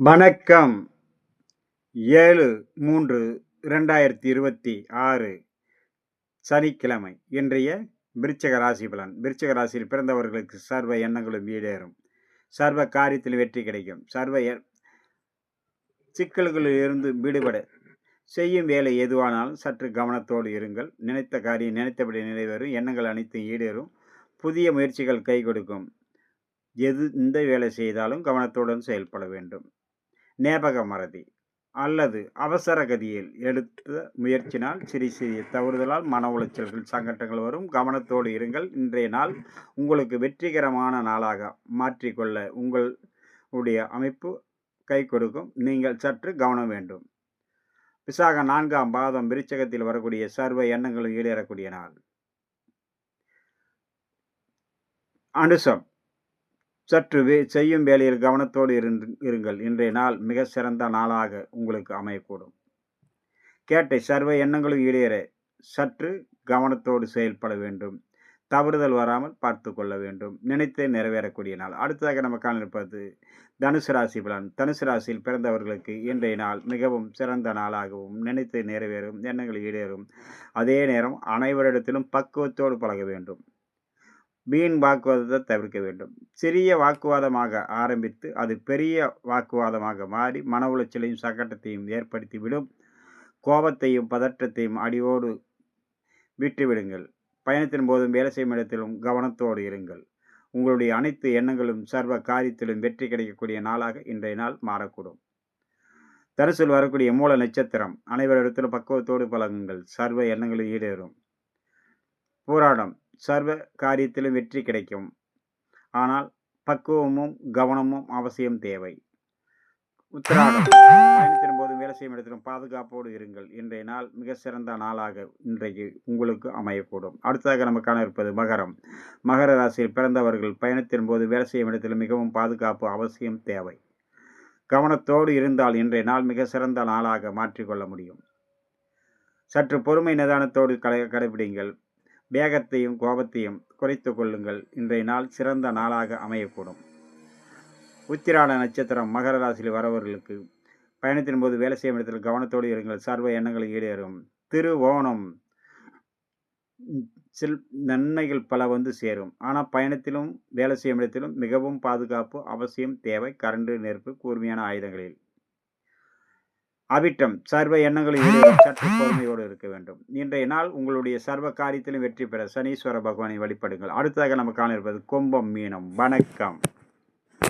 வணக்கம். 7/3/2026 சனிக்கிழமை. இன்றைய விருச்சிக ராசி பலன். விருச்சிக ராசியில் பிறந்தவர்களுக்கு சர்வ எண்ணங்களும் ஈடேறும். சர்வ காரியத்தில் வெற்றி கிடைக்கும். சிக்கல்களில் இருந்து விடுபட செய்யும் வேலை எதுவானாலும் சற்று கவனத்தோடு இருங்கள். நினைத்த காரியம் நினைத்தபடி நிறைவேறும். எண்ணங்கள் அனைத்தும் ஈடேறும். புதிய முயற்சிகள் கை கொடுக்கும். எந்த வேலை செய்தாலும் கவனத்துடன் செயல்பட வேண்டும். ஞாபக மறதி அல்லது அவசர கதியில் எடுத்த முயற்சினால் சிறிய தவறுதலால் மன உளைச்சல்கள் சங்கடங்கள் வரும். கவனத்தோடு இருங்கள். இன்றைய நாள் உங்களுக்கு வெற்றிகரமான நாளாக மாற்றிக்கொள்ள உங்களுடைய அமைப்பு கை கொடுக்கும். நீங்கள் சற்று கவனம் வேண்டும். விசாக 4ஆம் பாதம் விருச்சகத்தில் வரக்கூடிய சர்வ எண்ணங்களும் ஈடேறக்கூடிய நாள். அனுசம் சற்று செய்யும் வேலையில் கவனத்தோடு இருங்கள். இன்றைய நாள் மிக சிறந்த நாளாக உங்களுக்கு அமையக்கூடும். கேட்டை சர்வ எண்ணங்களும் ஈடேற சற்று கவனத்தோடு செயல்பட வேண்டும். தவறுதல் வராமல் பார்த்து கொள்ள வேண்டும். நினைத்து நிறைவேறக்கூடிய நாள். அடுத்ததாக நம்ம காணிருப்பது தனுசு ராசி பலன். தனுசு ராசியில் பிறந்தவர்களுக்கு இன்றைய நாள் மிகவும் சிறந்த நாளாகவும் நினைத்து நிறைவேறும் எண்ணங்கள் ஈடேறும். அதே நேரம் அனைவரிடத்திலும் பக்குவத்தோடு பழக வேண்டும். வீண் வாக்குவாதத்தை தவிர்க்க வேண்டும். சிறிய வாக்குவாதமாக ஆரம்பித்து அது பெரிய வாக்குவாதமாக மாறி மன உளைச்சலையும் சங்கடத்தையும் ஏற்படுத்திவிடும். கோபத்தையும் பதற்றத்தையும் அடியோடு விட்டுவிடுங்கள். பயணத்தின் போதும் வேலை செய்யும் இடத்திலும் கவனத்தோடு இருங்கள். உங்களுடைய அனைத்து எண்ணங்களும் சர்வ காரியத்திலும் வெற்றி கிடைக்கக்கூடிய நாளாக இன்றைய நாள் மாறக்கூடும். தனுசில் வரக்கூடிய மூல நட்சத்திரம். அனைவரிடத்திலும் பக்குவத்தோடு பழகுங்கள். சர்வ எண்ணங்களும் ஈடேறும். போராடம் சர்வ காரியத்திலும் வெற்றி கிடைக்கும். ஆனால் பக்குவமும் கவனமும் அவசியம் தேவை. உத்திராடம் பயணத்தின் போது வேலை செய்யும் இடத்திலும் பாதுகாப்போடு இருங்கள். இன்றைய நாள் மிக சிறந்த நாளாக இன்றைக்கு உங்களுக்கு அமையக்கூடும். அடுத்ததாக நம்ம காண இருப்பது மகரம். மகர ராசியில் பிறந்தவர்கள் பயணத்தின் போது வேலை செய்யும் இடத்திலும் மிகவும் பாதுகாப்பு அவசியம் தேவை. கவனத்தோடு இருந்தால் இன்றைய நாள் மிக சிறந்த நாளாக மாற்றிக்கொள்ள முடியும். சற்று பொறுமை நிதானத்தோடு கடைபிடிங்கள். வேகத்தையும் கோபத்தையும் குறைத்து கொள்ளுங்கள். இன்றைய நாள் சிறந்த நாளாக அமையக்கூடும். உத்திராட நட்சத்திரம் மகர ராசியில் வரவர்களுக்கு பயணத்தின் போது வேலை செய்யும் இடத்தில் கவனத்தோடு இருங்கள். சர்வ எண்ணங்கள் ஈடேறும். திருவோணம் நன்மைகள் பல வந்து சேரும். ஆனால் பயணத்திலும் வேலை செய்யும் இடத்திலும் மிகவும் பாதுகாப்பு அவசியம் தேவை. கரண்டு நெருப்பு கூர்மையான ஆயுதங்களில். அவிட்டம் சர்வ எண்ணங்களும் சற்று பொறுமையோடு இருக்க வேண்டும். இன்றைய நாள் உங்களுடைய சர்வ காரியத்திலும் வெற்றி பெற சனீஸ்வர பகவானை வழிபடுங்கள். அடுத்ததாக நம்ம காண இருப்பது கும்பம் மீனம். வணக்கம்.